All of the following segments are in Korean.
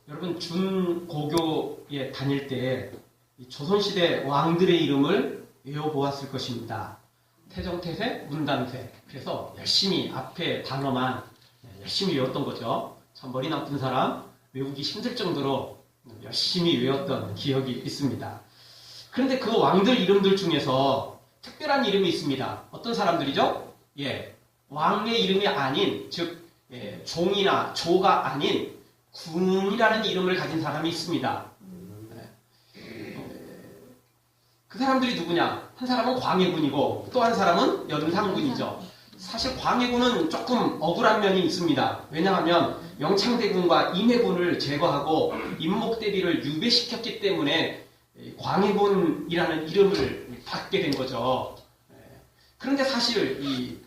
여러분 준고교에 다닐 때 조선시대 왕들의 이름을 외워보았을 것입니다. 태정태세, 문단세. 그래서 열심히 앞에 단어만 열심히 외웠던 거죠. 참 머리 나쁜 사람 외우기 힘들 정도로 열심히 외웠던 기억이 있습니다. 그런데 그 왕들 이름들 중에서 특별한 이름이 있습니다. 어떤 사람들이죠? 왕의 이름이 아닌, 즉 종이나 조가 아닌 군이라는 이름을 가진 사람이 있습니다. 그 사람들이 누구냐? 한 사람은 광해군이고 또 한 사람은 연산군이죠. 사실 광해군은 조금 억울한 면이 있습니다. 왜냐하면 영창대군과 임해군을 제거하고 임목대비를 유배시켰기 때문에 광해군이라는 이름을 받게 된 거죠. 그런데 사실 이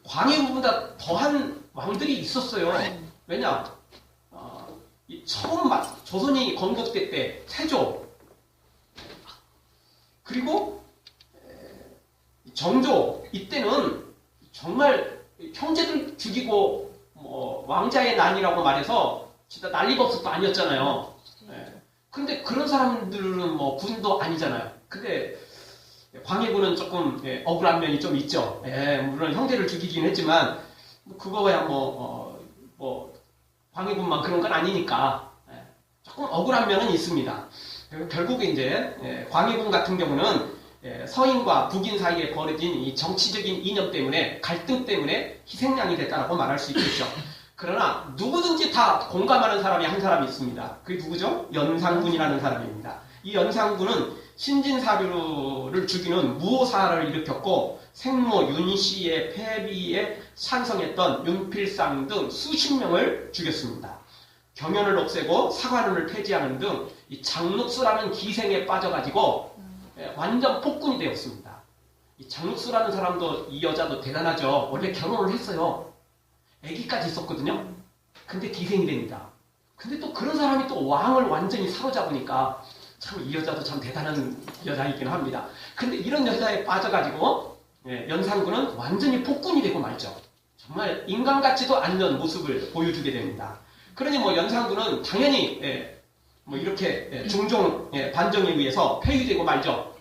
광해군보다 더한 왕들이 있었어요. 왜냐? 처음 조선이 건국될 때 태조, 그리고 정조, 이때는 정말 형제들 죽이고 왕자의 난이라고 말해서 진짜 난리법석도 아니었잖아요. 근데 그런 사람들은 군도 아니잖아요. 근데 광해군은 조금 억울한 면이 좀 있죠. 물론 형제를 죽이긴 했지만 그거야 광해군만 그런 건 아니니까 조금 억울한 면은 있습니다. 결국에 이제 광해군 같은 경우는 서인과 북인 사이에 벌어진 이 정치적인 이념 때문에, 갈등 때문에 희생양이 됐다라고 말할 수 있겠죠. 그러나 누구든지 다 공감하는 사람이 한 사람이 있습니다. 그게 누구죠? 연산군이라는 사람입니다. 이 연산군은 신진사류를 죽이는 무오사를 일으켰고 생모 윤씨의 폐비에 찬성했던 윤필상 등 수십 명을 죽였습니다. 경연을 없애고 사관원을 폐지하는 등 이 장육수라는 기생에 빠져가지고 완전 폭군이 되었습니다. 이 장육수라는 사람도, 이 여자도 대단하죠. 원래 결혼을 했어요. 아기까지 있었거든요. 근데 기생이 됩니다. 근데 또 그런 사람이 또 왕을 완전히 사로잡으니까 참 이 여자도 참 대단한 여자이긴 합니다. 근데 이런 여자에 빠져가지고 연산군은 완전히 폭군이 되고 말죠. 정말 인간 같지도 않는 모습을 보여주게 됩니다. 그러니 연산군은 당연히 이렇게 중종 반정에 의해서 폐위되고 말죠.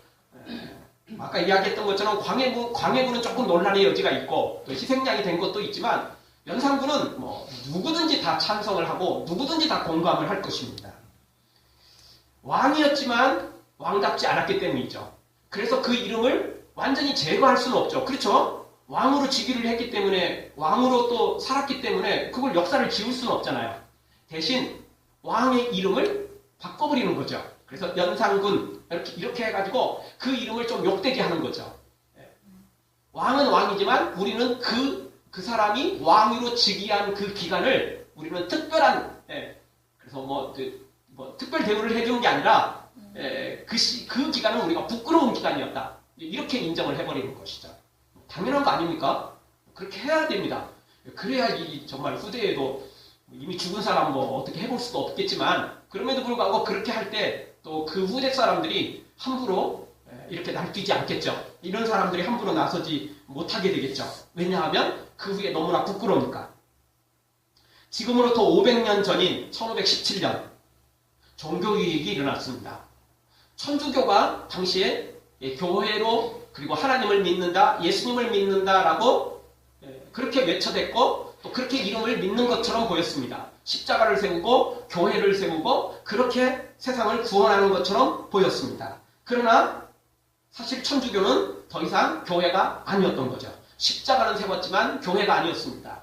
아까 이야기했던 것처럼 광해군은 조금 논란의 여지가 있고 또 희생양이 된 것도 있지만 연산군은 누구든지 다 찬성을 하고 누구든지 다 공감을 할 것입니다. 왕이었지만 왕답지 않았기 때문이죠. 그래서 그 이름을 완전히 제거할 수는 없죠. 그렇죠? 왕으로 즉위를 했기 때문에, 왕으로 또 살았기 때문에 그걸 역사를 지울 수는 없잖아요. 대신 왕의 이름을 바꿔버리는 거죠. 그래서 연산군 이렇게 해가지고 그 이름을 좀 욕되게 하는 거죠. 왕은 왕이지만 우리는 그 사람이 왕으로 즉위한 그 기간을 우리는 특별한, 그래서 특별 대우를 해주는 게 아니라 그 기간은 우리가 부끄러운 기간이었다. 이렇게 인정을 해버리는 것이죠. 당연한 거 아닙니까? 그렇게 해야 됩니다. 그래야 정말 후대에도 이미 죽은 사람 어떻게 해볼 수도 없겠지만 그럼에도 불구하고 그렇게 할 때 또 그 후대 사람들이 함부로 이렇게 날뛰지 않겠죠. 이런 사람들이 함부로 나서지 못하게 되겠죠. 왜냐하면 그 후에 너무나 부끄러우니까. 지금으로부터 500년 전인 1517년 종교개혁이 일어났습니다. 천주교가 당시에 교회로, 그리고 하나님을 믿는다, 예수님을 믿는다라고 그렇게 외쳐댔고 또 그렇게 이름을 믿는 것처럼 보였습니다. 십자가를 세우고 교회를 세우고 그렇게 세상을 구원하는 것처럼 보였습니다. 그러나 사실 천주교는 더 이상 교회가 아니었던 거죠. 십자가는 세웠지만 교회가 아니었습니다.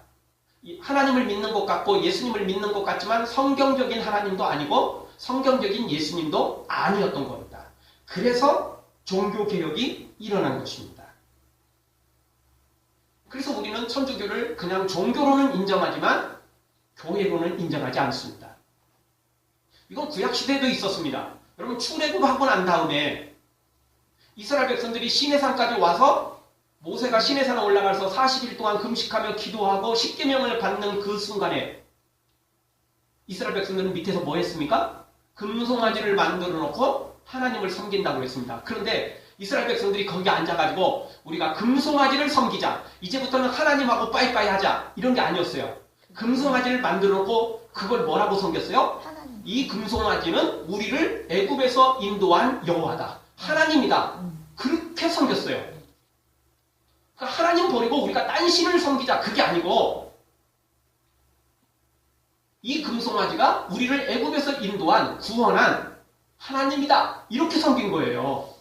하나님을 믿는 것 같고 예수님을 믿는 것 같지만 성경적인 하나님도 아니고 성경적인 예수님도 아니었던 겁니다. 그래서 종교개혁이 일어난 것입니다. 그래서 우리는 천주교를 그냥 종교로는 인정하지만 교회로는 인정하지 않습니다. 이건 구약시대에도 있었습니다. 여러분 출애굽하고 난 다음에 이스라엘 백성들이 시내산까지 와서 모세가 시내산에 올라가서 40일 동안 금식하며 기도하고 십계명을 받는 그 순간에 이스라엘 백성들은 밑에서 뭐 했습니까? 금송아지를 만들어 놓고 하나님을 섬긴다고 했습니다. 그런데 이스라엘 백성들이 거기 앉아가지고 우리가 금송아지를 섬기자, 이제부터는 하나님하고 빠이빠이 하자, 이런 게 아니었어요. 금송아지를 만들어 놓고 그걸 뭐라고 섬겼어요? 이 금송아지는 우리를 애굽에서 인도한 여호와다. 하나님이다. 그렇게 섬겼어요. 그러니까 하나님 버리고 우리가 딴 신을 섬기자. 그게 아니고 이 금송아지가 우리를 애굽에서 인도한 구원한 하나님이다. 이렇게 섬긴 거예요.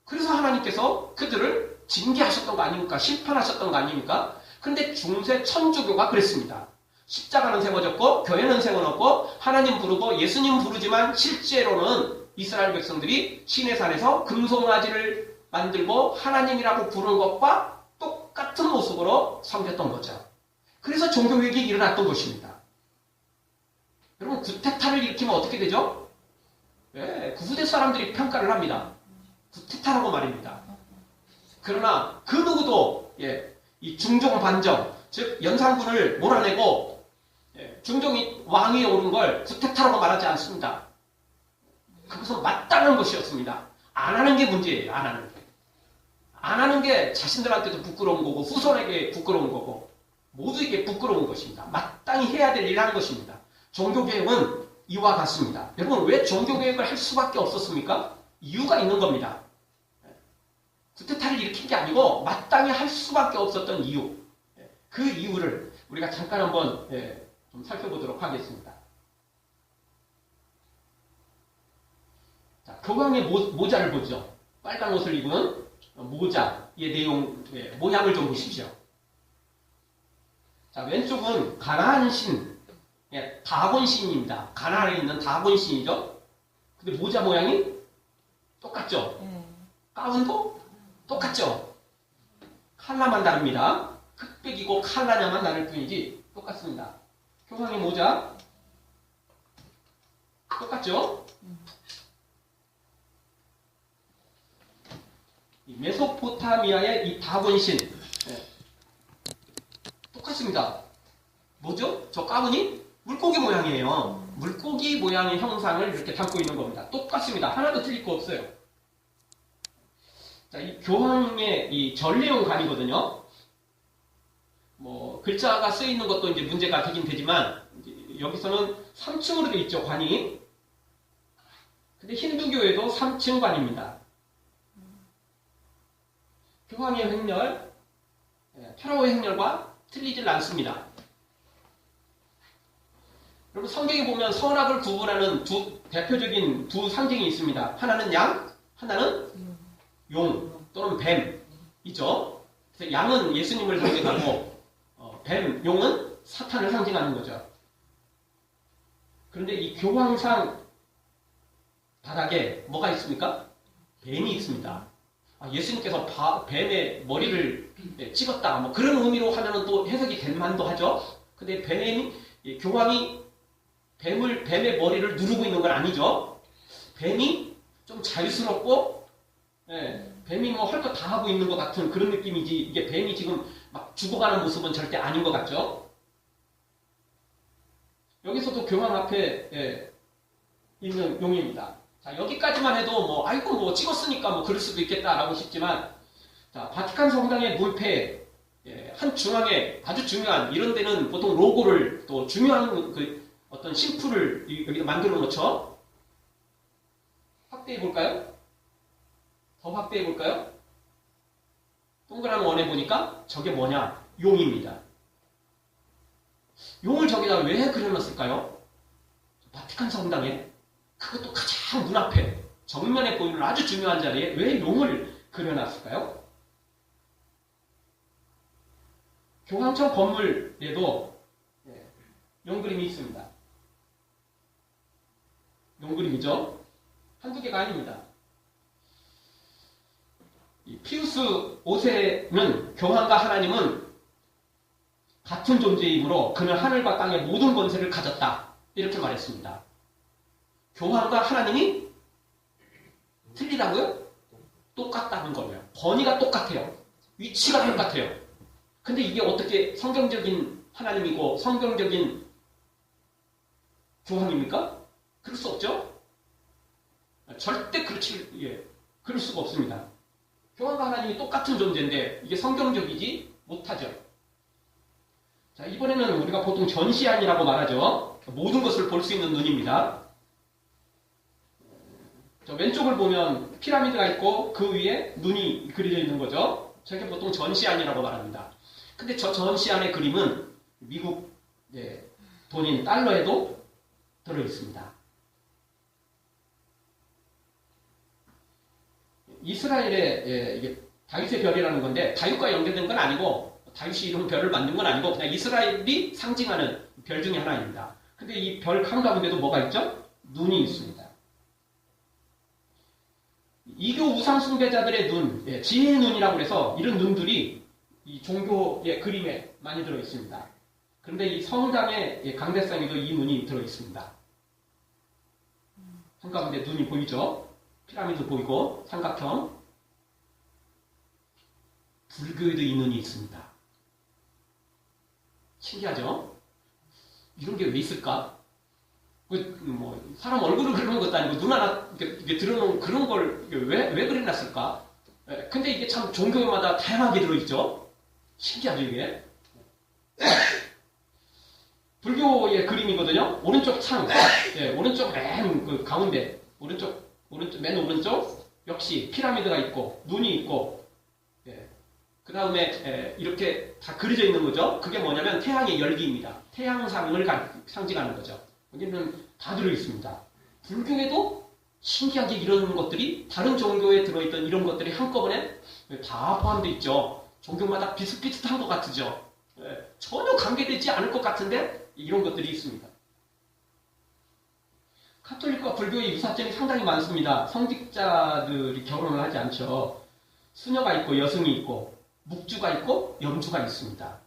그래서 하나님께서 그들을 징계하셨던 거 아닙니까? 심판하셨던 거 아닙니까? 그런데 중세 천주교가 그랬습니다. 십자가는 세워졌고 교회는 세워놓고 하나님 부르고 예수님 부르지만 실제로는 이스라엘 백성들이 시내산에서 금송아지를 만들고 하나님이라고 부르는 것과 똑같은 모습으로 섬겼던 거죠. 그래서 종교개혁이 일어났던 것입니다. 여러분 구테타를 일으키면 어떻게 되죠? 네, 구후대 사람들이 평가를 합니다. 구테타라고 말입니다. 그러나 그 누구도 이 중종 반정, 즉 연산군을 몰아내고 중종이 왕위에 오른 걸 구테타라고 말하지 않습니다. 그것은 마땅한 것이었습니다. 안 하는 게 문제예요. 안 하는 게. 안 하는 게 자신들한테도 부끄러운 거고 후손에게 부끄러운 거고 모두에게 부끄러운 것입니다. 마땅히 해야 될 일을 한 것입니다. 종교개혁은 이와 같습니다. 여러분 왜 종교개혁을 할 수밖에 없었습니까? 이유가 있는 겁니다. 구테타를 일으킨 게 아니고 마땅히 할 수밖에 없었던 이유. 그 이유를 우리가 잠깐 한번 좀 살펴보도록 하겠습니다. 자, 교황의 모자를 보죠. 빨간 옷을 입은 모자의 내용, 모양을 좀 보십시오. 자, 왼쪽은 가나안 신, 다곤 신입니다. 가나안에 있는 다곤 신이죠. 근데 모자 모양이 똑같죠? 가운도 똑같죠? 칼라만 다릅니다. 흑백이고 칼라냐만 다를 뿐이지 똑같습니다. 교황의 모자 똑같죠? 이 메소포타미아의 이 다곤신 똑같습니다. 뭐죠? 저 가문이 물고기 모양이에요. 물고기 모양의 형상을 이렇게 담고 있는 겁니다. 똑같습니다. 하나도 틀릴 거 없어요. 자, 이 교황의 이 전례용 관이거든요. 뭐 글자가 쓰여 있는 것도 이제 문제가 되긴 되지만 여기서는 3층으로 되어 있죠, 관이. 근데 힌두교에도 3층 관입니다. 교황의 행렬, 파라오의 행렬과 틀리질 않습니다. 여러분 성경에 보면 선악을 구분하는 대표적인 두 상징이 있습니다. 하나는 양, 하나는 용 또는 뱀이죠. 그래서 양은 예수님을 상징하고 용은 사탄을 상징하는 거죠. 그런데 이 교황상 바닥에 뭐가 있습니까? 뱀이 있습니다. 예수님께서 뱀의 머리를 찍었다. 뭐 그런 의미로 하면은 또 해석이 될 만도 하죠. 근데 교황이 뱀의 머리를 누르고 있는 건 아니죠. 뱀이 좀 자유스럽고, 뱀이 뭐 할 것 다 하고 있는 것 같은 그런 느낌이지, 이게 뱀이 지금 막 죽어가는 모습은 절대 아닌 것 같죠. 여기서도 교황 앞에 있는 용입니다. 자, 여기까지만 해도 뭐, 아이고, 뭐, 찍었으니까 뭐, 그럴 수도 있겠다라고 싶지만, 자, 바티칸 성당의 물패, 한 중앙에 아주 중요한, 이런 데는 보통 로고를 또 중요한 어떤 심플을 여기다 만들어 놓죠. 확대해 볼까요? 더 확대해 볼까요? 동그란 원에 보니까 저게 뭐냐? 용입니다. 용을 저기다 왜 그려놨을까요? 바티칸 성당에 그것도 가장 문 앞에 정면에 보이는 아주 중요한 자리에 왜 용을 그려놨을까요? 교황청 건물에도 용 그림이 있습니다. 용 그림이죠? 한두 개가 아닙니다. 피우스 5세는 교황과 하나님은 같은 존재이므로 그는 하늘과 땅의 모든 권세를 가졌다. 이렇게 말했습니다. 교황과 하나님이 틀리다고요? 똑같다는 거예요. 권위가 똑같아요. 위치가 똑같아요. 근데 이게 어떻게 성경적인 하나님이고 성경적인 교황입니까? 그럴 수 없죠? 절대 그럴 수가 없습니다. 교황과 하나님이 똑같은 존재인데 이게 성경적이지 못하죠. 자, 이번에는 우리가 보통 전시안이라고 말하죠. 모든 것을 볼 수 있는 눈입니다. 저 왼쪽을 보면 피라미드가 있고 그 위에 눈이 그려져 있는 거죠. 저게 보통 전시안이라고 말합니다. 근데 저 전시안의 그림은 미국 돈인 달러에도 들어있습니다. 이스라엘의 이게 다윗의 별이라는 건데 다윗과 연결된 건 아니고 다윗이 이런 별을 만든 건 아니고 그냥 이스라엘이 상징하는 별 중에 하나입니다. 근데 이 별 한가운데도 뭐가 있죠? 눈이 있습니다. 이교 우상 숭배자들의 눈, 지혜의 눈이라고 해서 이런 눈들이 이 종교의 그림에 많이 들어 있습니다. 그런데 이 성당의 강대상에도 이 눈이 들어 있습니다. 한가운데 눈이 보이죠? 피라미드 보이고 삼각형. 불교에도 이 눈이 있습니다. 신기하죠? 이런 게 왜 있을까? 사람 얼굴을 그리는 것도 아니고 눈 하나 이렇게 들어놓은 그런 걸 왜 그려놨을까? 근데 이게 참 종교마다 다양하게 들어있죠? 신기하죠, 이게? 불교의 그림이거든요? 오른쪽 창, 오른쪽 맨 그 가운데, 맨 오른쪽, 역시 피라미드가 있고, 눈이 있고, 그 다음에 이렇게 다 그려져 있는 거죠. 그게 뭐냐면 태양의 열기입니다. 태양상을 상징하는 거죠. 여기는 다 들어있습니다. 불교에도 신기하게 이런 것들이 다른 종교에 들어있던 이런 것들이 한꺼번에 다 포함되어 있죠. 종교마다 비슷비슷한 것 같으죠. 전혀 관계되지 않을 것 같은데 이런 것들이 있습니다. 카톨릭과 불교의 유사점이 상당히 많습니다. 성직자들이 결혼을 하지 않죠. 수녀가 있고 여승이 있고 묵주가 있고 염주가 있습니다.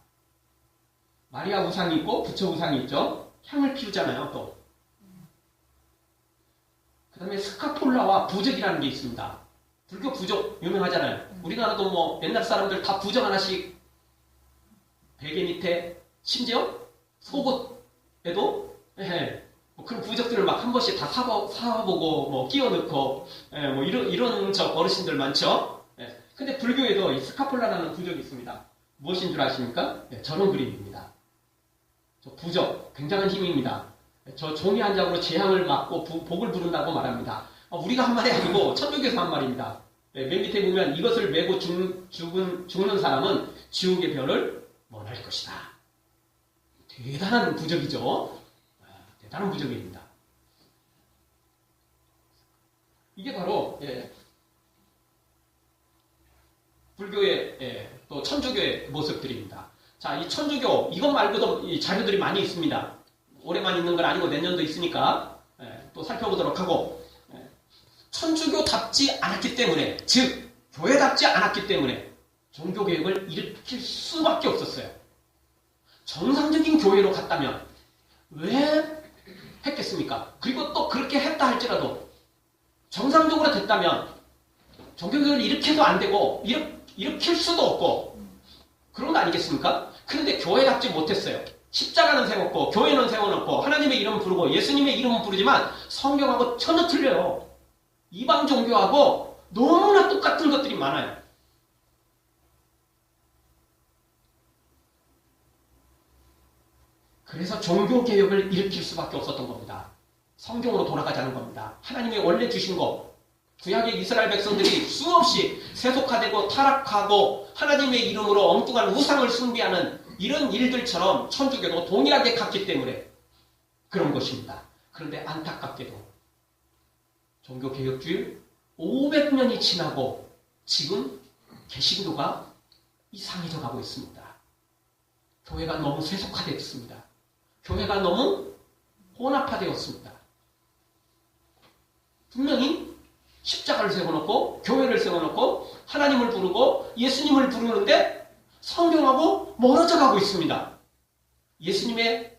마리아 우상이 있고 부처 우상이 있죠. 향을 피우잖아요, 또. 그 다음에 스카폴라와 부적이라는 게 있습니다. 불교 부적 유명하잖아요. 우리나라도 뭐 옛날 사람들 다 부적 하나씩 베개 밑에 심지어 속옷에도 그런 부적들을 막 한 번씩 다 사보고 뭐 끼워 넣고 뭐 이런 저 어르신들 많죠. 근데 불교에도 이 스카폴라라는 부적이 있습니다. 무엇인 줄 아십니까? 저런 그림입니다. 저 부적, 굉장한 힘입니다. 저 종이 한 장으로 재앙을 막고 복을 부른다고 말합니다. 우리가 한 말이 아니고 천주교에서 한 말입니다. 맨 밑에 보면 이것을 메고 죽는 사람은 지옥의 별을 원할 것이다. 대단한 부적이죠. 대단한 부적입니다. 이게 바로 불교의 또 천주교의 모습들입니다. 자, 이 천주교 이것 말고도 이 자료들이 많이 있습니다. 올해만 있는 건 아니고 내년도 있으니까 또 살펴보도록 하고 천주교답지 않았기 때문에 즉 교회답지 않았기 때문에 종교개혁을 일으킬 수밖에 없었어요. 정상적인 교회로 갔다면 왜 했겠습니까? 그리고 또 그렇게 했다 할지라도 정상적으로 됐다면 종교개혁을 일으켜도 안 되고 일으킬 수도 없고 그런 거 아니겠습니까? 그런데 교회답지 못했어요. 십자가는 세웠고 교회는 세워놓고 하나님의 이름 부르고 예수님의 이름은 부르지만 성경하고 전혀 틀려요. 이방 종교하고 너무나 똑같은 것들이 많아요. 그래서 종교개혁을 일으킬 수밖에 없었던 겁니다. 성경으로 돌아가자는 겁니다. 하나님이 원래 주신 것 구약의 이스라엘 백성들이 수없이 세속화되고 타락하고 하나님의 이름으로 엉뚱한 우상을 숭배하는 이런 일들처럼 천주교도 동일하게 갔기 때문에 그런 것입니다. 그런데 안타깝게도 종교개혁주의 500년이 지나고 지금 개신교가 이상해져 가고 있습니다. 교회가 너무 세속화되었습니다. 교회가 너무 혼합화되었습니다. 분명히 십자가를 세워놓고 교회를 세워놓고 하나님을 부르고 예수님을 부르는데 성경하고 멀어져 가고 있습니다. 예수님의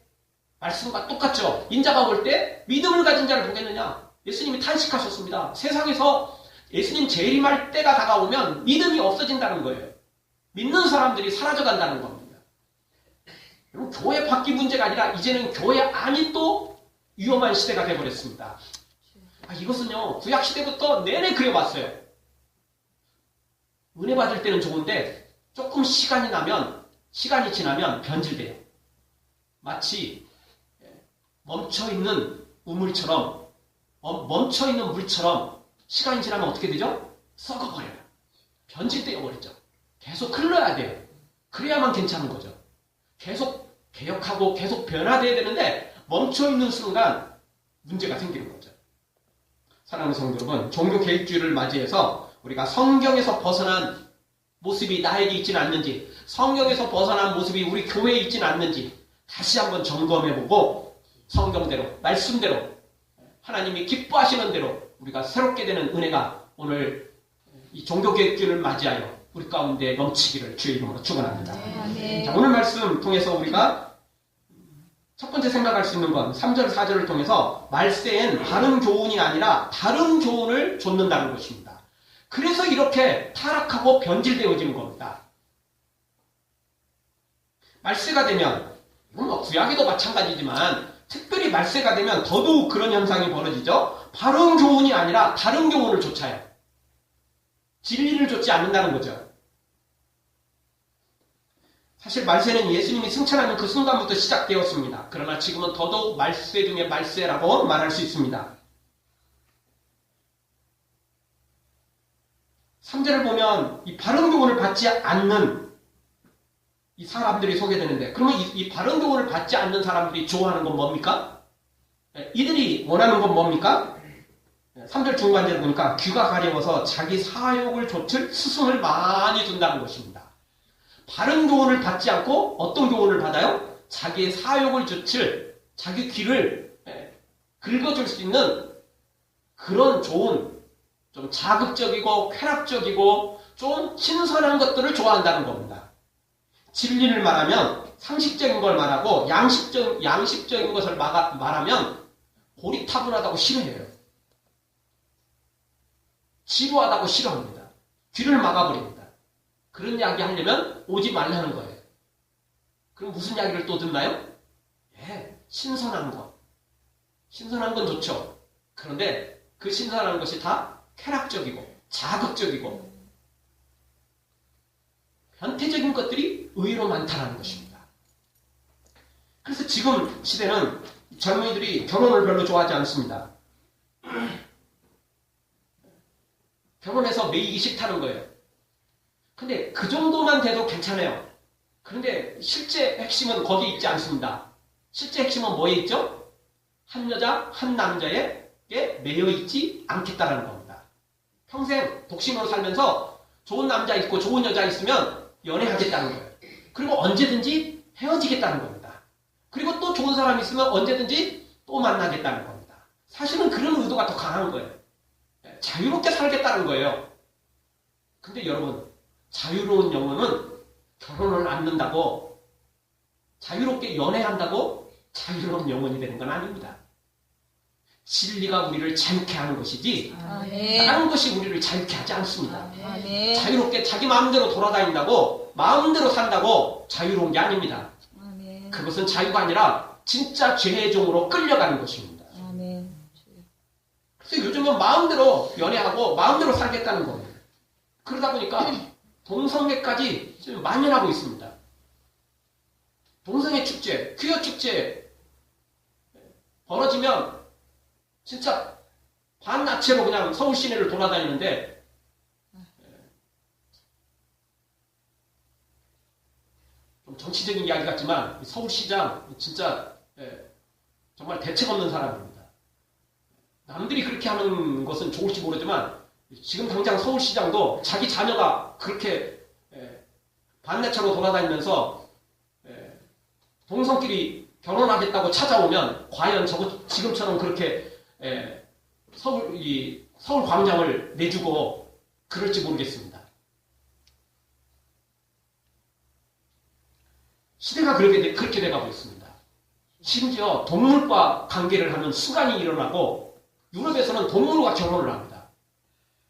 말씀과 똑같죠. 인자가 올 때 믿음을 가진 자를 보겠느냐. 예수님이 탄식하셨습니다. 세상에서 예수님 재림할 때가 다가오면 믿음이 없어진다는 거예요. 믿는 사람들이 사라져간다는 겁니다. 그리고 교회 밖이 문제가 아니라 이제는 교회 안이 또 위험한 시대가 되어버렸습니다. 이것은요 구약시대부터 내내 그래왔어요. 은혜 받을 때는 좋은데 조금 시간이 지나면 변질돼요. 마치 멈춰있는 우물처럼, 멈춰있는 물처럼 시간이 지나면 어떻게 되죠? 썩어버려요. 변질되어 버리죠. 계속 흘러야 돼요. 그래야만 괜찮은 거죠. 계속 개혁하고 계속 변화돼야 되는데 멈춰있는 순간 문제가 생기는 거죠. 사랑하는 성도 여러분, 종교개혁주의를 맞이해서 우리가 성경에서 벗어난 모습이 나에게 있지는 않는지, 성경에서 벗어난 모습이 우리 교회에 있지는 않는지 다시 한번 점검해보고 성경대로, 말씀대로, 하나님이 기뻐하시는 대로 우리가 새롭게 되는 은혜가 오늘 이 종교개혁주의를 맞이하여 우리 가운데 넘치기를 주의 이름으로 축원합니다. 자, 오늘 말씀 통해서 우리가 첫 번째 생각할 수 있는 건 3절, 4절을 통해서 말세엔 바른 교훈이 아니라 다른 교훈을 좇는다는 것입니다. 그래서 이렇게 타락하고 변질되어지는 겁니다. 말세가 되면, 이건 뭐 구약에도 마찬가지지만 특별히 말세가 되면 더더욱 그런 현상이 벌어지죠. 바른 교훈이 아니라 다른 교훈을 좇아요. 진리를 좇지 않는다는 거죠. 사실 말세는 예수님이 승천하는 그 순간부터 시작되었습니다. 그러나 지금은 더더욱 말세 중에 말세라고 말할 수 있습니다. 3절을 보면 이 바른 교훈을 받지 않는 이 사람들이 소개되는데, 그러면 이 바른 교훈을 받지 않는 사람들이 좋아하는 건 뭡니까? 이들이 원하는 건 뭡니까? 3절 중반절을 보니까 귀가 가려워서 자기 사욕을 좇을 스승을 많이 둔다는 것입니다. 바른 교훈을 받지 않고 어떤 교훈을 받아요? 자기의 사욕을 좇을, 자기 귀를 긁어줄 수 있는 그런 좋은, 좀 자극적이고 쾌락적이고 좀 신선한 것들을 좋아한다는 겁니다. 진리를 말하면 상식적인 걸 말하고 양식적인 것을 말하면 고리타분하다고 싫어해요. 지루하다고 싫어합니다. 귀를 막아버립니다. 그런 이야기 하려면 오지 말라는 거예요. 그럼 무슨 이야기를 또 듣나요? 신선한 것. 신선한 건 좋죠. 그런데 그 신선한 것이 다 쾌락적이고 자극적이고 변태적인 것들이 의외로 많다는 것입니다. 그래서 지금 시대는 젊은이들이 결혼을 별로 좋아하지 않습니다. 결혼해서 매이기 싫다는 거예요. 근데 그 정도만 돼도 괜찮아요. 그런데 실제 핵심은 거기에 있지 않습니다. 실제 핵심은 뭐에 있죠? 한 여자, 한 남자에게 매여 있지 않겠다라는 겁니다. 평생 독신으로 살면서 좋은 남자 있고 좋은 여자 있으면 연애하겠다는 거예요. 그리고 언제든지 헤어지겠다는 겁니다. 그리고 또 좋은 사람 있으면 언제든지 또 만나겠다는 겁니다. 사실은 그런 의도가 더 강한 거예요. 자유롭게 살겠다는 거예요. 근데 여러분, 자유로운 영혼은 결혼을 않는다고, 자유롭게 연애한다고 자유로운 영혼이 되는 건 아닙니다. 진리가 우리를 자유케 하는 것이지 다른 것이 우리를 자유케 하지 않습니다. 자유롭게 자기 마음대로 돌아다닌다고, 마음대로 산다고 자유로운 게 아닙니다. 그것은 자유가 아니라 진짜 죄의 종으로 끌려가는 것입니다. 그래서 요즘은 마음대로 연애하고 마음대로 살겠다는 겁니다. 그러다 보니까 동성애까지 지금 만연하고 있습니다. 동성애 축제, 퀴어 축제 벌어지면 진짜 반나체로 그냥 서울 시내를 돌아다니는데, 좀 정치적인 이야기 같지만 서울시장 진짜 정말 대책 없는 사람입니다. 남들이 그렇게 하는 것은 좋을지 모르지만 지금 당장 서울시장도 자기 자녀가 그렇게 반나체로 돌아다니면서 동성끼리 결혼하겠다고 찾아오면 과연 지금처럼 그렇게 서울 광장을 내주고 그럴지 모르겠습니다. 시대가 그렇게 돼가고 있습니다. 심지어 동물과 관계를 하는 수간이 일어나고, 유럽에서는 동물과 결혼을 합니다.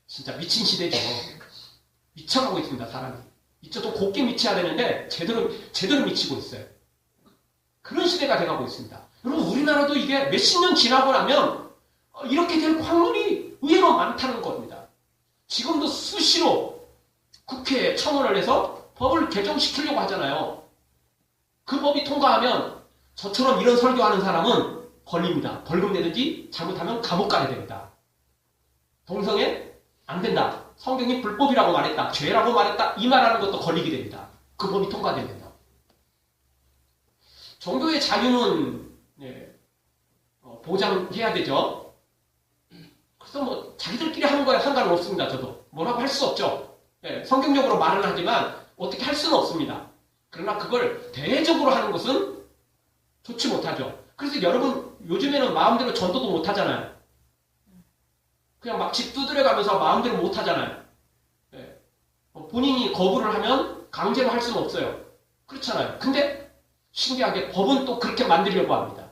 진짜 미친 시대죠. 미쳐가고 있습니다, 사람이. 미쳐도 곱게 미쳐야 되는데 제대로 미치고 있어요. 그런 시대가 돼가고 있습니다. 여러분, 우리나라도 이게 몇십 년 지나고 나면 이렇게 될 확률이 의외로 많다는 겁니다. 지금도 수시로 국회에 청원을 해서 법을 개정시키려고 하잖아요. 그 법이 통과하면 저처럼 이런 설교하는 사람은 걸립니다. 벌금 내든지 잘못하면 감옥 가야 됩니다. 동성애 안 된다. 성경이 불법이라고 말했다. 죄라고 말했다. 이 말하는 것도 걸리게 됩니다. 그 법이 통과됩니다. 종교의 자유는 보장해야 되죠. 그래서 뭐 자기들끼리 하는 거에 상관은 없습니다. 저도 뭐라고 할 수 없죠. 성경적으로 말은 하지만 어떻게 할 수는 없습니다. 그러나 그걸 대외적으로 하는 것은 좋지 못하죠. 그래서 여러분 요즘에는 마음대로 전도도 못 하잖아요. 그냥 막 집 두드려가면서 마음대로 못 하잖아요. 본인이 거부를 하면 강제로 할 수는 없어요. 그렇잖아요. 근데 신기하게 법은 또 그렇게 만들려고 합니다.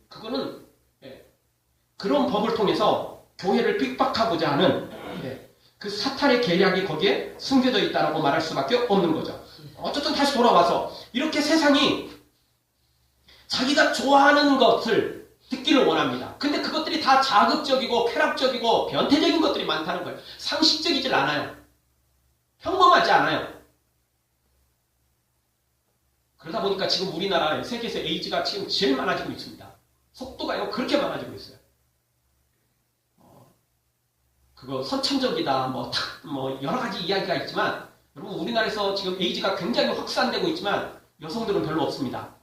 그거는 그런 법을 통해서 교회를 핍박하고자 하는 그 사탄의 계략이 거기에 숨겨져 있다고 말할 수밖에 없는 거죠. 어쨌든 다시 돌아와서 이렇게 세상이 자기가 좋아하는 것을 듣기를 원합니다. 근데 그것들이 다 자극적이고 쾌락적이고 변태적인 것들이 많다는 거예요. 상식적이질 않아요. 평범하지 않아요. 그러다 보니까 지금 우리나라 세계에서 에이즈가 지금 제일 많아지고 있습니다. 속도가요 그렇게 많아지고 있어요. 그거 선천적이다 뭐 여러 가지 이야기가 있지만 여러분 우리나라에서 지금 에이즈가 굉장히 확산되고 있지만 여성들은 별로 없습니다.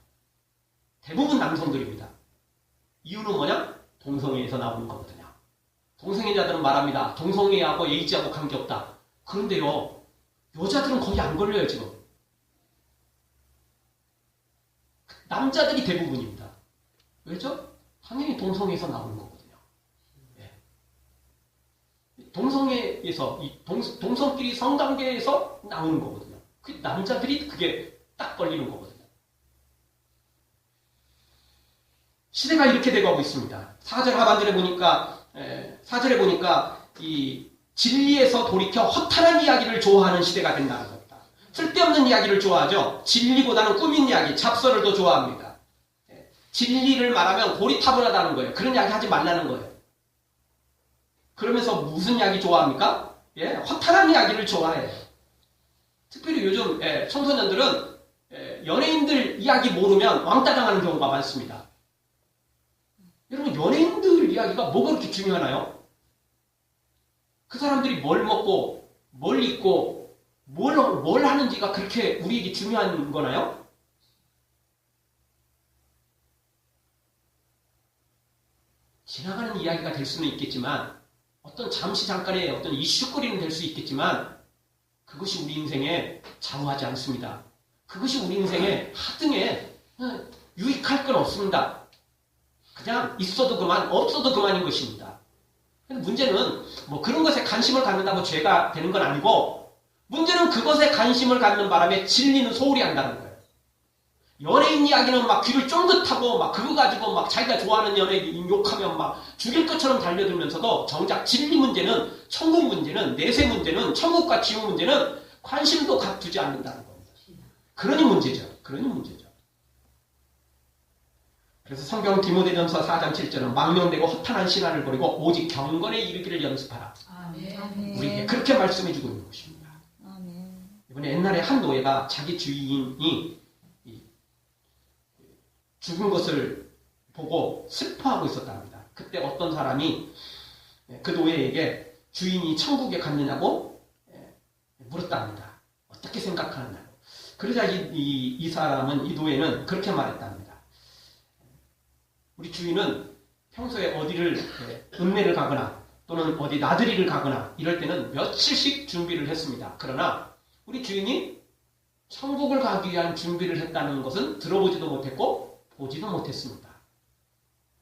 대부분 남성들입니다. 이유는 뭐냐? 동성애에서 나오는 거거든요. 동성애자들은 말합니다. 동성애하고 에이즈하고 관계없다. 그런데요 여자들은 거의 안 걸려요 지금. 남자들이 대부분입니다. 왜죠? 당연히 동성애에서 나오는 거거든요. 동성애에서 동성끼리 성관계에서 나오는 거거든요. 그 남자들이 그게 딱 걸리는 거거든요. 시대가 이렇게 돼가고 있습니다. 4절 하반절에 보니까 4절에 보니까 이 진리에서 돌이켜 허탄한 이야기를 좋아하는 시대가 된다는 겁니다. 쓸데없는 이야기를 좋아하죠. 진리보다는 꾸민 이야기, 잡설을 더 좋아합니다. 진리를 말하면 고리타분하다는 거예요. 그런 이야기 하지 말라는 거예요. 그러면서 무슨 이야기 좋아합니까? 허탄한 이야기를 좋아해요. 특별히 요즘 청소년들은 연예인들 이야기 모르면 왕따 당하는 경우가 많습니다. 여러분 연예인들 이야기가 뭐가 그렇게 중요하나요? 그 사람들이 뭘 먹고 뭘 입고 뭘 하는지가 그렇게 우리에게 중요한 거나요? 지나가는 이야기가 될 수는 있겠지만 어떤 잠시 잠깐의 어떤 이슈거리는 될 수 있겠지만 그것이 우리 인생에 좌우하지 않습니다. 그것이 우리 인생의 하등에 유익할 건 없습니다. 그냥 있어도 그만, 없어도 그만인 것입니다. 근데 문제는 뭐 그런 것에 관심을 갖는다고 죄가 되는 건 아니고 문제는 그것에 관심을 갖는 바람에 진리는 소홀히 한다는 거예요. 연예인 이야기는 막 귀를 쫑긋하고 막 그거 가지고 막 자기가 좋아하는 연예인 욕하면 막 죽일 것처럼 달려들면서도 정작 진리 문제는 천국 문제는 내세 문제는 천국과 지옥 문제는 관심도 갖두지 않는다는 겁니다. 그러니 문제죠. 그러니 문제죠. 그래서 성경 디모데전서 4장 7절은 망령되고 허탄한 신화를 버리고 오직 경건에 이르기를 연습하라. 아멘. 우리에게 그렇게 말씀해주고 있는 것입니다. 아멘. 이번에 옛날에 한 노예가 자기 주인이 죽은 것을 보고 슬퍼하고 있었답니다. 그때 어떤 사람이 그 노예에게 주인이 천국에 갔느냐고 물었답니다. 어떻게 생각하느냐고. 그러자 이 사람은, 이 노예는 그렇게 말했답니다. 우리 주인은 평소에 어디를 읍내를 가거나 또는 어디 나들이를 가거나 이럴 때는 며칠씩 준비를 했습니다. 그러나 우리 주인이 천국을 가기 위한 준비를 했다는 것은 들어보지도 못했고 보지도 못했습니다.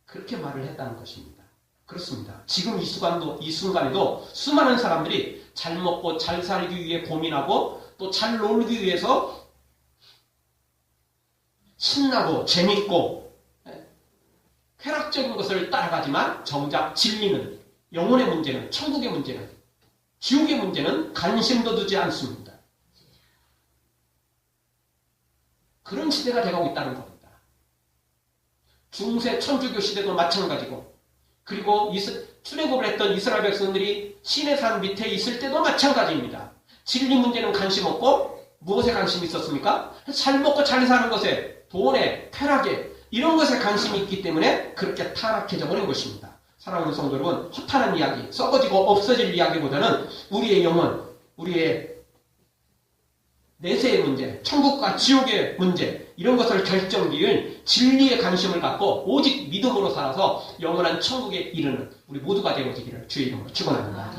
그렇게 말을 했다는 것입니다. 그렇습니다. 지금 이 순간에도 수많은 사람들이 잘 먹고 잘 살기 위해 고민하고 또 잘 놀기 위해서 신나고 재밌고 쾌락적인 것을 따라가지만 정작 진리는, 영혼의 문제는, 천국의 문제는, 지옥의 문제는 관심도 두지 않습니다. 그런 시대가 되어가고 있다는 겁니다. 중세 천주교 시대도 마찬가지고, 그리고 출애굽을 했던 이스라엘 백성들이 시내산 밑에 있을 때도 마찬가지입니다. 진리 문제는 관심 없고 무엇에 관심이 있었습니까? 잘 먹고 잘 사는 것에, 돈에, 쾌락에 이런 것에 관심이 있기 때문에 그렇게 타락해져 버린 것입니다. 사랑하는 성도 여러분, 허탄한 이야기, 썩어지고 없어질 이야기보다는 우리의 영혼, 우리의 내세의 문제, 천국과 지옥의 문제, 이런 것을 결정지을 진리에 관심을 갖고 오직 믿음으로 살아서 영원한 천국에 이르는 우리 모두가 되어지기를 주의 이름으로 축원합니다.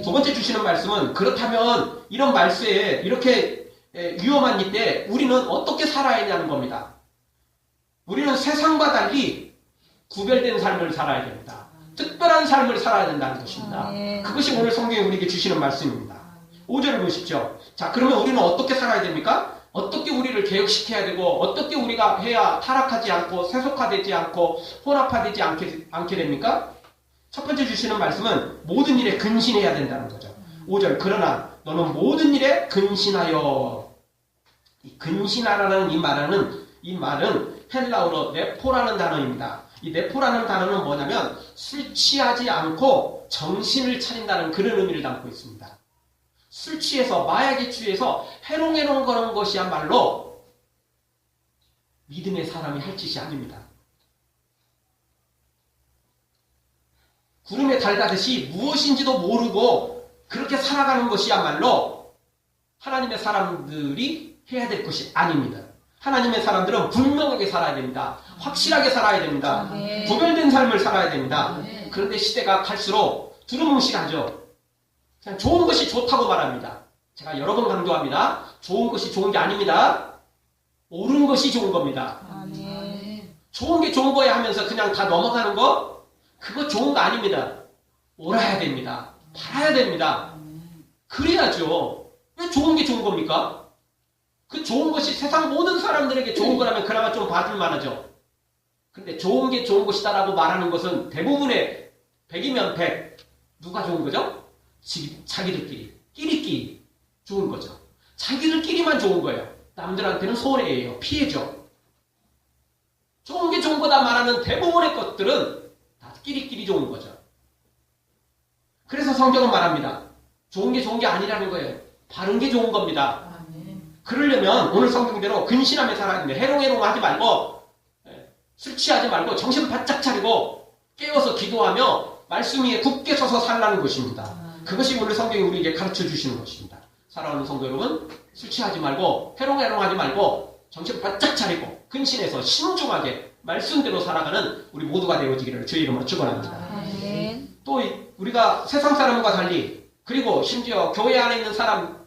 두 번째 주시는 말씀은, 그렇다면 이런 말세에 이렇게 위험한 이때 우리는 어떻게 살아야 하냐는 겁니다. 우리는 세상과 달리 구별된 삶을 살아야 됩니다. 특별한 삶을 살아야 된다는 것입니다. 그것이 오늘 성경에 우리에게 주시는 말씀입니다. 5절을 보십시오. 자, 그러면 우리는 어떻게 살아야 됩니까? 어떻게 우리를 개혁시켜야 되고 어떻게 우리가 해야 타락하지 않고 세속화되지 않고 혼합화되지 않게 됩니까? 첫 번째 주시는 말씀은 모든 일에 근신해야 된다는 거죠. 5절, 그러나 너는 모든 일에 근신하여. 근신하라는 이 말은 헬라어로 네포라는 단어입니다. 이 네포라는 단어는 뭐냐면 술 취하지 않고 정신을 차린다는 그런 의미를 담고 있습니다. 술 취해서, 마약에 취해서 해롱해롱 거는 것이야말로 믿음의 사람이 할 짓이 아닙니다. 구름에 달가듯이 무엇인지도 모르고 그렇게 살아가는 것이야말로 하나님의 사람들이 해야 될 것이 아닙니다. 하나님의 사람들은 분명하게 살아야 됩니다. 확실하게 살아야 됩니다. 구별된 삶을 살아야 됩니다. 그런데 시대가 갈수록 두루뭉실하죠. 그냥 좋은 것이 좋다고 말합니다. 제가 여러 번 강조합니다. 좋은 것이 좋은 게 아닙니다. 옳은 것이 좋은 겁니다. 좋은 게 좋은 거야 하면서 그냥 다 넘어가는 거, 그거 좋은 거 아닙니다. 옳아야 됩니다. 바라야 됩니다. 그래야죠. 왜 좋은 게 좋은 겁니까? 그 좋은 것이 세상 모든 사람들에게 좋은 거라면 그나마 좀 봐줄 만하죠. 근데 좋은 게 좋은 것이다라고 말하는 것은 대부분의 100이면 100. 누가 좋은 거죠? 자기들끼리. 끼리끼리 좋은 거죠. 자기들끼리만 좋은 거예요. 남들한테는 손해예요. 피해죠. 좋은 게 좋은 거다 말하는 대부분의 것들은 다 끼리끼리 좋은 거죠. 그래서 성경은 말합니다. 좋은 게 좋은 게 아니라는 거예요. 바른 게 좋은 겁니다. 그러려면 오늘 성경대로 근신하며 살아야 됩니다. 해롱해롱 하지 말고, 술 취하지 말고 정신 바짝 차리고 깨어서 기도하며 말씀 위에 굳게 서서 살라는 것입니다. 그것이 오늘 성경이 우리에게 가르쳐 주시는 것입니다. 사랑하는 성도 여러분, 술 취하지 말고 해롱해롱 하지 말고 정신 바짝 차리고 근신해서 신중하게 말씀대로 살아가는 우리 모두가 되어지기를 주의 이름으로 축원합니다. 또 우리가 세상 사람과 달리, 그리고 심지어 교회 안에 있는 사람과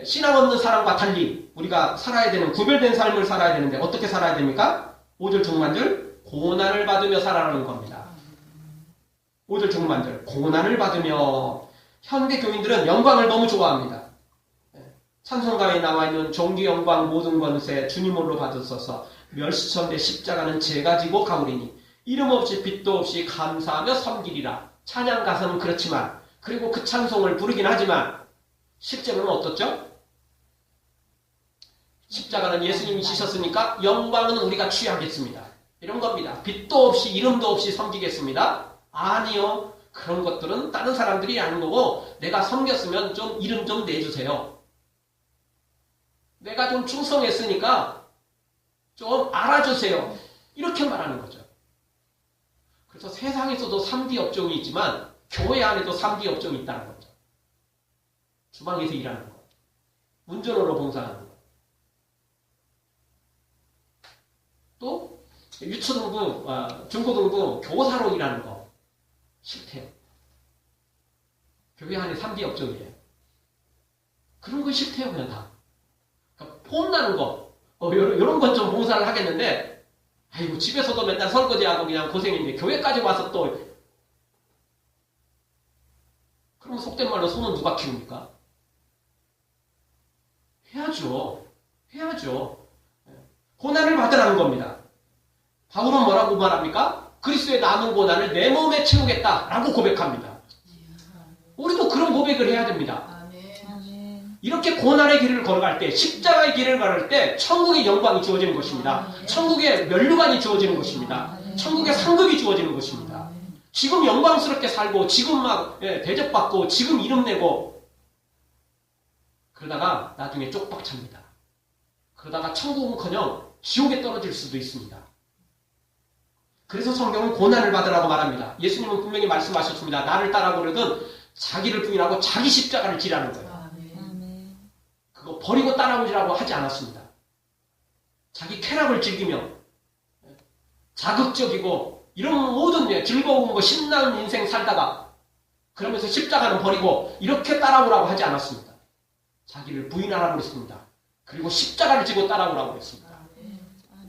신앙 없는 사람과 달리 우리가 살아야 되는, 구별된 삶을 살아야 되는데 어떻게 살아야 됩니까? 5절 중반절, 고난을 받으며 살아라는 겁니다. 5절 중반절, 고난을 받으며. 현대 교인들은 영광을 너무 좋아합니다. 찬송가에 나와 있는 존귀 영광 모든 권세 주님 홀로 받으소서, 멸시천대 십자가는 제가 지고 가오리니 이름 없이 빛도 없이 감사하며 섬기리라. 찬양 가사는 그렇지만, 그리고 그 찬송을 부르긴 하지만 실제로는 어떻죠? 십자가는 예수님이 지셨으니까 영광은 우리가 취하겠습니다. 이런 겁니다. 빛도 없이 이름도 없이 섬기겠습니다. 아니요. 그런 것들은 다른 사람들이 하는 거고, 내가 섬겼으면 좀 이름 좀 내주세요. 내가 좀 충성했으니까 좀 알아주세요. 이렇게 말하는 거죠. 그래서 세상에서도 3D 업종이 있지만 교회 안에도 3D 업종이 있다는 거죠. 주방에서 일하는 거, 운전으로 봉사하는 거, 또 유초등부, 중고등부 교사로 일하는 거 싫대요. 교회 안에 3D 업종이에요. 그런 거 싫대요. 그냥 다. 그러니까 폼나는 거, 이런 건 좀 봉사를 하겠는데, 아이고 집에서도 맨날 설거지하고 그냥 고생인데 교회까지 와서 또, 그럼 속된 말로 손은 누가 키웁니까? 해야죠. 고난을 받으라는 겁니다. 바울은 뭐라고 말합니까? 그리스도의 남은 고난을 내 몸에 채우겠다라고 고백합니다. 우리도 그런 고백을 해야 됩니다. 이렇게 고난의 길을 걸어갈 때, 십자가의 길을 걸을 때 천국의 영광이 주어지는 것입니다. 천국의 면류관이 주어지는 것입니다. 천국의 상급이 주어지는 것입니다. 지금 영광스럽게 살고, 지금 막 대접받고, 지금 이름 내고, 그러다가 나중에 쪽박 찹니다. 그러다가 천국은커녕 지옥에 떨어질 수도 있습니다. 그래서 성경은 고난을 받으라고 말합니다. 예수님은 분명히 말씀하셨습니다. 나를 따라오려든 자기를 부인하고 자기 십자가를 지라는 거예요. 아멘. 그거 버리고 따라오지라고 하지 않았습니다. 자기 쾌락을 즐기며 자극적이고 이런 모든 즐거운 거 신나는 인생 살다가 그러면서 십자가는 버리고 이렇게 따라오라고 하지 않았습니다. 자기를 부인하라고 했습니다. 그리고 십자가를 지고 따라오라고 했습니다.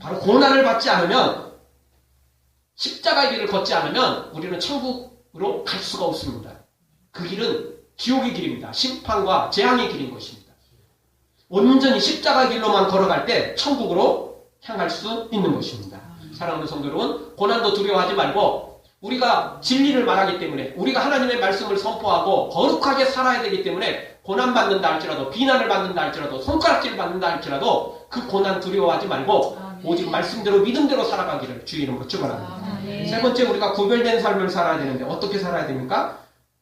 바로 고난을 받지 않으면 십자가의 길을 걷지 않으면 우리는 천국으로 갈 수가 없습니다. 그 길은 지옥의 길입니다. 심판과 재앙의 길인 것입니다. 온전히 십자가 길로만 걸어갈 때 천국으로 향할 수 있는 것입니다. 사랑하는 성도 여러분, 고난도 두려워하지 말고 우리가 진리를 말하기 때문에 우리가 하나님의 말씀을 선포하고 거룩하게 살아야 되기 때문에 고난받는다 할지라도 비난을 받는다 할지라도 손가락질 받는다 할지라도 그 고난 두려워하지 말고 오직 말씀대로 믿음대로 살아가기를 주의 이름으로 축원합니다. 세 번째, 우리가 구별된 삶을 살아야 되는데 어떻게 살아야 됩니까?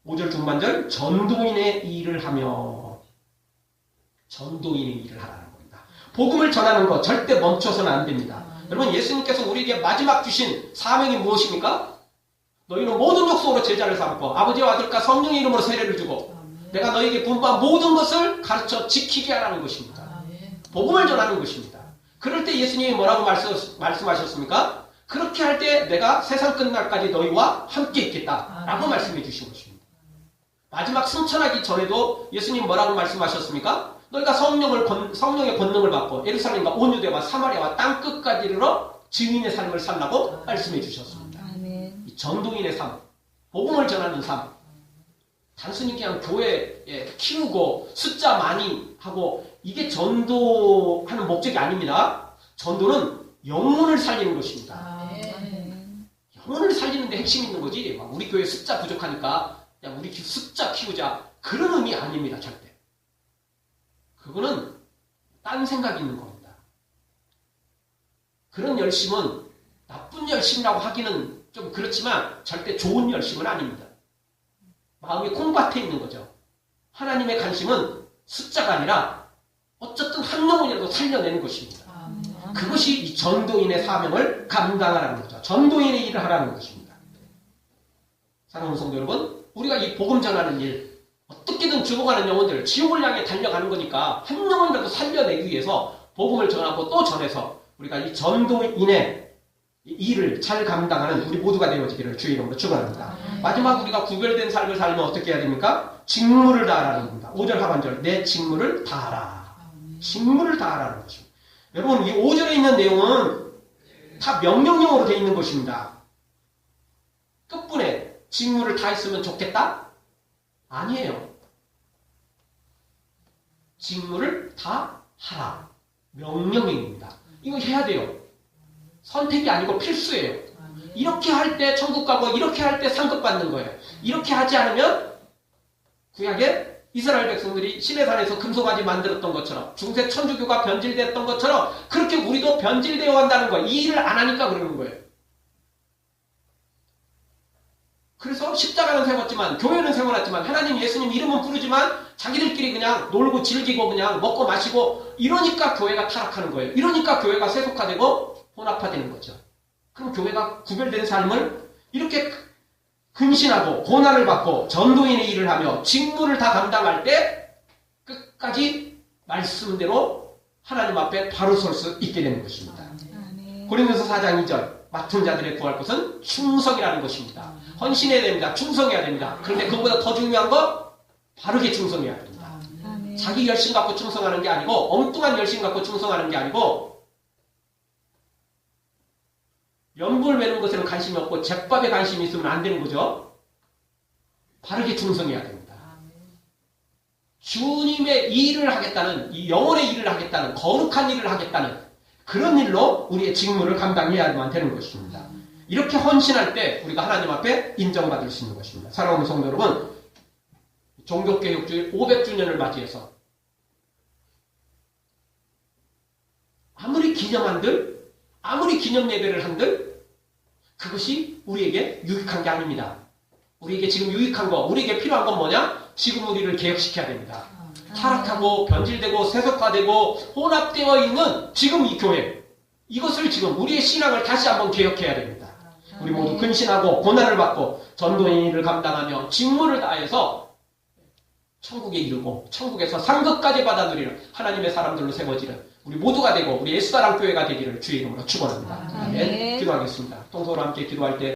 5절 중반절 전도인의 일을 하며 전도인의 일을 하라는 겁니다. 복음을 전하는 것 절대 멈춰서는 안 됩니다. 여러분, 예수님께서 우리에게 마지막 주신 사명이 무엇입니까? 너희는 모든 족속으로 제자를 삼고 아버지와 아들과 성령의 이름으로 세례를 주고 내가 너희에게 분부한 모든 것을 가르쳐 지키게 하라는 것입니다. 복음을 전하는 것입니다. 그럴 때 예수님이 뭐라고 말씀하셨습니까? 그렇게 할 때 내가 세상 끝날까지 너희와 함께 있겠다라고 말씀해 주신 것입니다. 마지막 승천하기 전에도 예수님 뭐라고 말씀하셨습니까? 너희가 성령의 권능을 받고 예루살렘과 온 유대와 사마리아와 땅 끝까지 이르러 증인의 삶을 살라고 말씀해 주셨습니다. 이 전도인의 삶, 복음을 전하는 삶, 단순히 그냥 교회 키우고 숫자 많이 하고 이게 전도하는 목적이 아닙니다. 전도는 영혼을 살리는 것입니다. 영혼을 살리는 데 핵심이 있는 거지. 막 우리 교회 숫자 부족하니까 야 우리 숫자 키우자, 그런 의미 아닙니다. 절대. 그거는 딴 생각이 있는 겁니다. 그런 열심은 나쁜 열심이라고 하기는 좀 그렇지만 절대 좋은 열심은 아닙니다. 마음이 콩밭에 있는 거죠. 하나님의 관심은 숫자가 아니라 어쨌든 한 영혼이라도 살려내는 것입니다. 그것이 이 전도인의 사명을 감당하라는 거죠. 전도인의 일을 하라는 것입니다. 사랑하는 성도 여러분, 우리가 이 복음 전하는 일, 어떻게든 죽어가는 영혼들, 지옥을 향해 달려가는 거니까 한 영혼이라도 살려내기 위해서 복음을 전하고 또 전해서 우리가 이 전도인의 일을 잘 감당하는 우리 모두가 되어지기를 주의 이름으로 축원합니다. 마지막 우리가 구별된 삶을 살면 어떻게 해야 됩니까? 직무를 다하라는 겁니다. 5절 하반절, 내 직무를 다하라. 직무를 다하라는 것입니다. 여러분, 이 5절에 있는 내용은 다 명령형으로 되어 있는 것입니다. 끝분에 직무를 다했으면 좋겠다? 아니에요. 직무를 다 하라. 명령입니다. 이거 해야 돼요. 선택이 아니고 필수예요. 이렇게 할 때 천국 가고 이렇게 할 때 상급 받는 거예요. 이렇게 하지 않으면 구약에 이스라엘 백성들이 시내산에서 금송아지 만들었던 것처럼 중세 천주교가 변질됐던 것처럼 그렇게 우리도 변질되어 간다는 거예요. 이 일을 안 하니까 그러는 거예요. 그래서 십자가는 세웠지만 교회는 세워놨지만 하나님 예수님 이름은 부르지만 자기들끼리 그냥 놀고 즐기고 그냥 먹고 마시고 이러니까 교회가 타락하는 거예요. 이러니까 교회가 세속화되고 혼합화되는 거죠. 그럼 교회가 구별된 삶을 이렇게 근신하고 고난을 받고 전도인의 일을 하며 직무를 다 감당할 때 끝까지 말씀대로 하나님 앞에 바로 설 수 있게 되는 것입니다. 고린도서 4장 2절, 맡은 자들의 구할 것은 충성이라는 것입니다. 헌신해야 됩니다. 충성해야 됩니다. 그런데 그보다 더 중요한 건 바르게 충성해야 됩니다. 자기 열심 갖고 충성하는 게 아니고 엉뚱한 열심 갖고 충성하는 게 아니고 연불 매는 것에는 관심이 없고 잿밥에 관심이 있으면 안 되는 거죠. 바르게 충성해야 됩니다. 주님의 일을 하겠다는, 이 영혼의 일을 하겠다는, 거룩한 일을 하겠다는 그런 일로 우리의 직무를 감당해야만 되는 것입니다. 이렇게 헌신할 때 우리가 하나님 앞에 인정받을 수 있는 것입니다. 사랑하는 성도 여러분, 종교개혁주의 500주년을 맞이해서 아무리 기념한들, 아무리 기념 예배를 한들 그것이 우리에게 유익한 게 아닙니다. 우리에게 지금 유익한 거, 우리에게 필요한 건 뭐냐? 지금 우리를 개혁시켜야 됩니다. 타락하고 변질되고 세속화되고 혼합되어 있는 지금 이 교회, 이것을 지금 우리의 신앙을 다시 한번 개혁해야 됩니다. 우리 모두 근신하고 고난을 받고 전도의 일을 감당하며 직무를 다해서 천국에 이르고 천국에서 상급까지 받아 누리는 하나님의 사람들로 세워지는 우리 모두가 되고 우리 예수사랑교회가 되기를 주의 이름으로 축원합니다. 아멘. 기도하겠습니다. 통성으로 함께 기도할 때